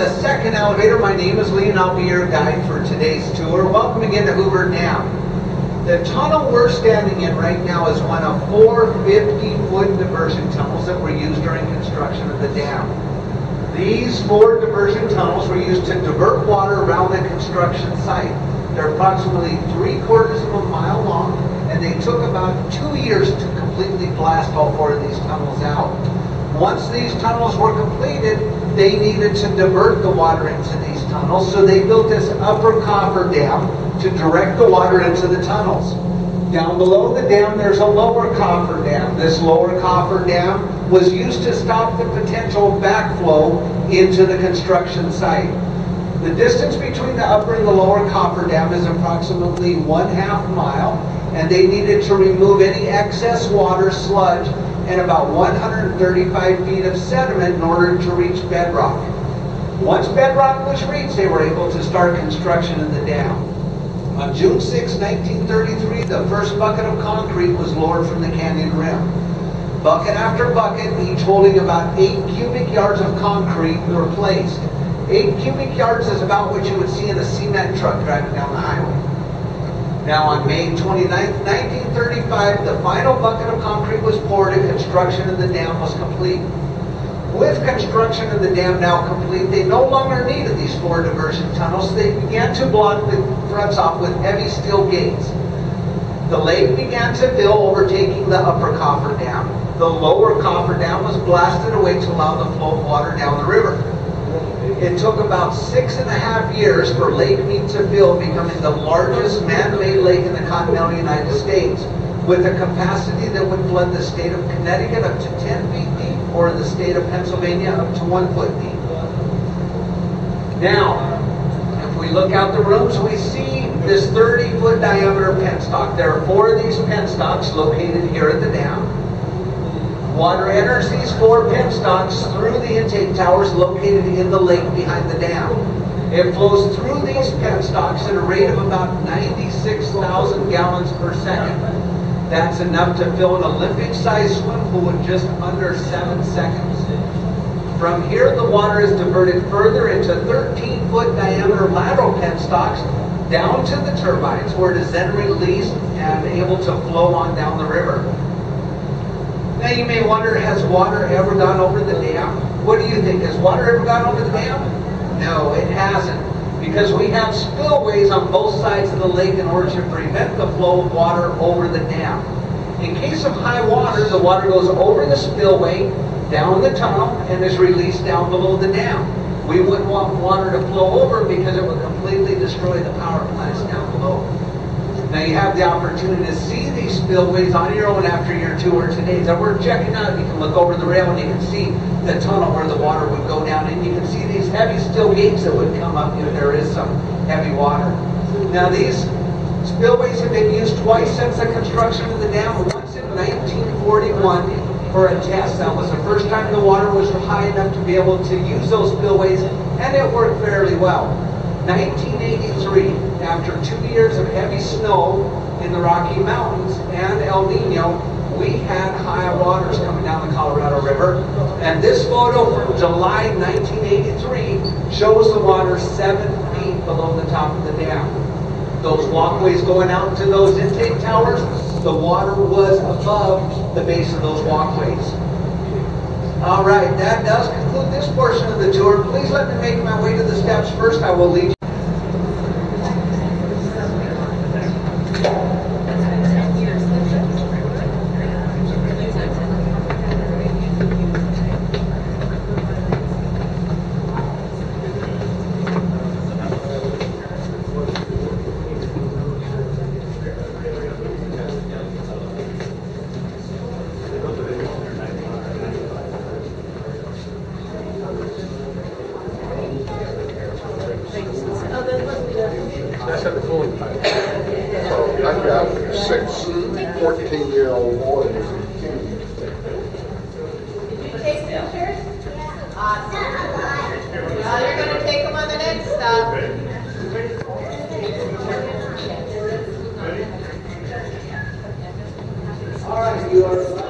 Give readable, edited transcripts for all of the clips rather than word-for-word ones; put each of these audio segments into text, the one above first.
the second elevator. My name is Lee and I'll be your guide for today's tour. Welcome again to Hoover Dam. The tunnel we're standing in right now is one of 4 50-foot diversion tunnels that were used during construction of the dam. These 4 diversion tunnels were used to divert water around the construction site. They're approximately 3/4 of a mile long, and they took about 2 years to completely blast all 4 of these tunnels out. Once these tunnels were completed, they needed to divert the water into these tunnels, so they built this upper coffer dam to direct the water into the tunnels. Down below the dam, there's a lower coffer dam. This lower coffer dam was used to stop the potential backflow into the construction site. The distance between the upper and the lower coffer dam is approximately 1/2 mile, and they needed to remove any excess water, sludge, and about 135 feet of sediment in order to reach bedrock. Once bedrock was reached, they were able to start construction of the dam. On June 6, 1933, the first bucket of concrete was lowered from the canyon rim. Bucket after bucket, each holding about 8 cubic yards of concrete, were placed. 8 cubic yards is about what you would see in a cement truck driving down the highway. Now on May 29, 1935, the final bucket of concrete was poured and construction of the dam was complete. With construction of the dam now complete, they no longer needed these 4 diversion tunnels. They began to block the fronts off with heavy steel gates. The lake began to fill, overtaking the upper coffer dam. The lower coffer dam was blasted away to allow the flow of water down the river. It took about 6.5 years for Lake Mead to fill, becoming the largest man-made lake in the continental United States, with a capacity that would flood the state of Connecticut up to 10 feet deep, or the state of Pennsylvania up to 1 foot deep. Now, if we look out the rooms, we see this 30-foot diameter penstock. There are 4 of these penstocks located here at the dam. Water enters these 4 penstocks through the intake towers located in the lake behind the dam. It flows through these penstocks at a rate of about 96,000 gallons per second. That's enough to fill an Olympic-sized swim pool in just under 7 seconds. From here, the water is diverted further into 13-foot diameter lateral penstocks down to the turbines, where it is then released and able to flow on down the river. Now you may wonder, has water ever gone over the dam? What do you think? Has water ever gone over the dam? No, it hasn't, because we have spillways on both sides of the lake in order to prevent the flow of water over the dam. In case of high water, the water goes over the spillway, down the tunnel, and is released down below the dam. We wouldn't want water to flow over because it would completely destroy the power plants down below. Now you have the opportunity to see these spillways on your own after your tour today. So we're checking out. You can look over the rail and you can see the tunnel where the water would go down, and you can see these heavy steel gates that would come up if there is some heavy water. Now these spillways have been used twice since the construction of the dam. Once in 1941 for a test. That was the first time the water was high enough to be able to use those spillways, and it worked fairly well. 1983, after 2 years of heavy snow in the Rocky Mountains and El Nino, we had high waters coming down the Colorado River. And this photo from July 1983 shows the water 7 feet below the top of the dam. Those walkways going out to those intake towers, the water was above the base of those walkways. All right, that does conclude this portion of the tour. Please let me make my way to the steps. First, I will lead you. That's at the cooling pipe. So I've got 6 14-year-old boys. Did you take pictures? Awesome. Now you're going to take them on the next stop. All right, you are.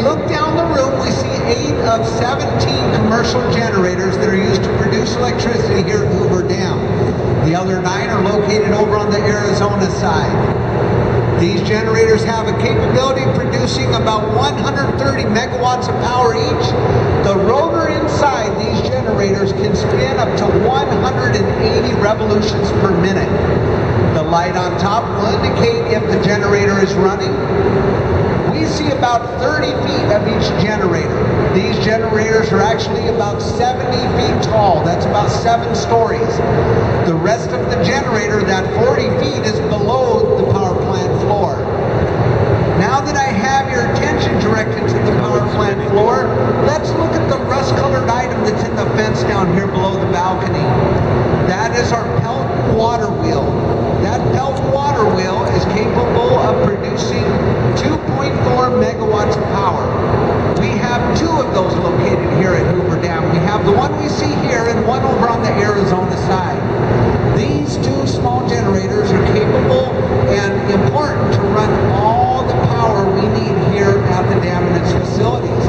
look down the room, we see 8 of 17 commercial generators that are used to produce electricity here at Hoover Dam. The other 9 are located over on the Arizona side. These generators have a capability of producing about 130 megawatts of power each. The rotor inside these generators can spin up to 180 revolutions per minute. The light on top will indicate if the generator is running. We see about 30 feet of each generator. These generators are actually about 70 feet tall. That's about 7 stories. The rest of the generator, that 40 feet, is below the power plant floor. Now that I have your attention directed to the power plant floor, let's look at the rust-colored item that's in the fence down here below the balcony. That is our pellet water wheel. That pellet water wheel is capable of producing 2.4 megawatts of power. We have 2 of those located here at Hoover Dam. We have the one we see here and one over on the Arizona side. These 2 small generators are capable and important to run all the power we need here at the dam and its facilities.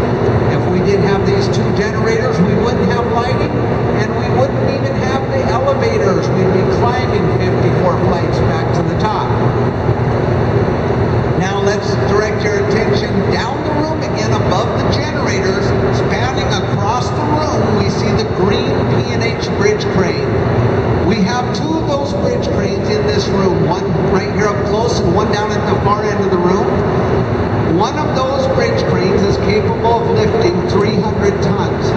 If we didn't have these 2 generators, we wouldn't have lighting, and we wouldn't even have the elevators. We'd be climbing 54 flights back to the top. Now let's direct your attention down the room again above the generators. Spanning across the room, we see the green P&H bridge crane. We have 2 of those bridge cranes in this room, one right here up close and one down at the far end of the room. One of those bridge cranes is capable of lifting 300 tons.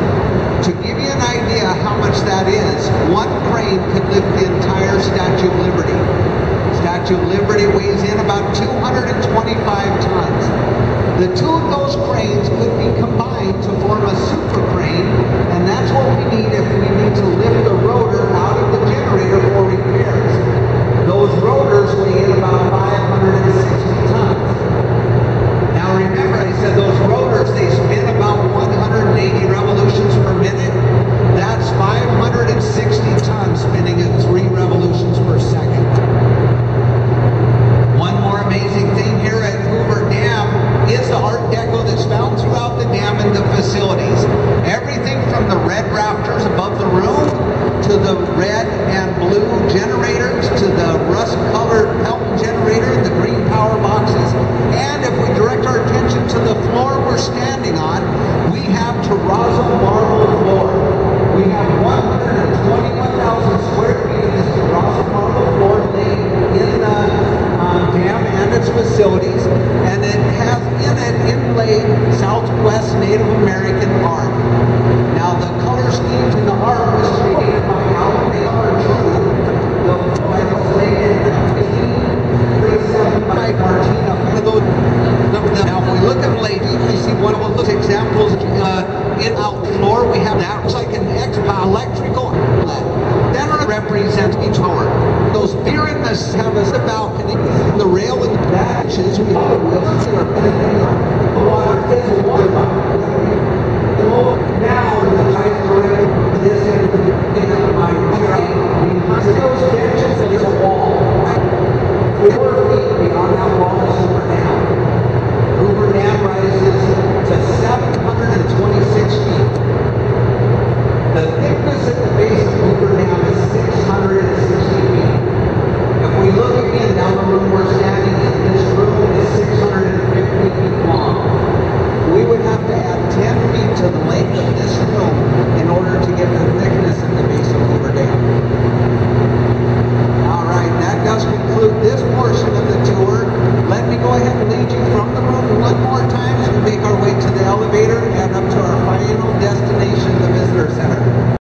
To give you an idea how much that is, one crane could lift the entire Statue of Liberty. Statue of Liberty weighs in about 225 tons. The 2 of those cranes could be combined to form a super crane, and that's what we need if we need to lift the rotor out of the generator for repairs. Those rotors weigh in about 560 tons. Now remember, I said those rotors, they spin about 180 revolutions per minute. That's 560 tons spinning at 3 revolutions per second. One more amazing thing here at Hoover Dam is the Art Deco that's found throughout the dam and the facilities. Everything from the red rafters above the room, to the red and blue generators, to the rust-colored pellet generator and the green power boxes. And if we direct our attention to the floor we're standing on, we have terrazzo marble floor. We have 121,000 square feet of this terrazzo marble floor laid in the dam and its facilities, and it has in it inlaid Southwest Native American art. Now the color schemes in the art was created by Now, if we look at ladies, we see one of those examples in out floor. We have that looks like an electrical outlet. That represents each tower. Those here in this have a balcony, the rail and the benches. We have the water is a water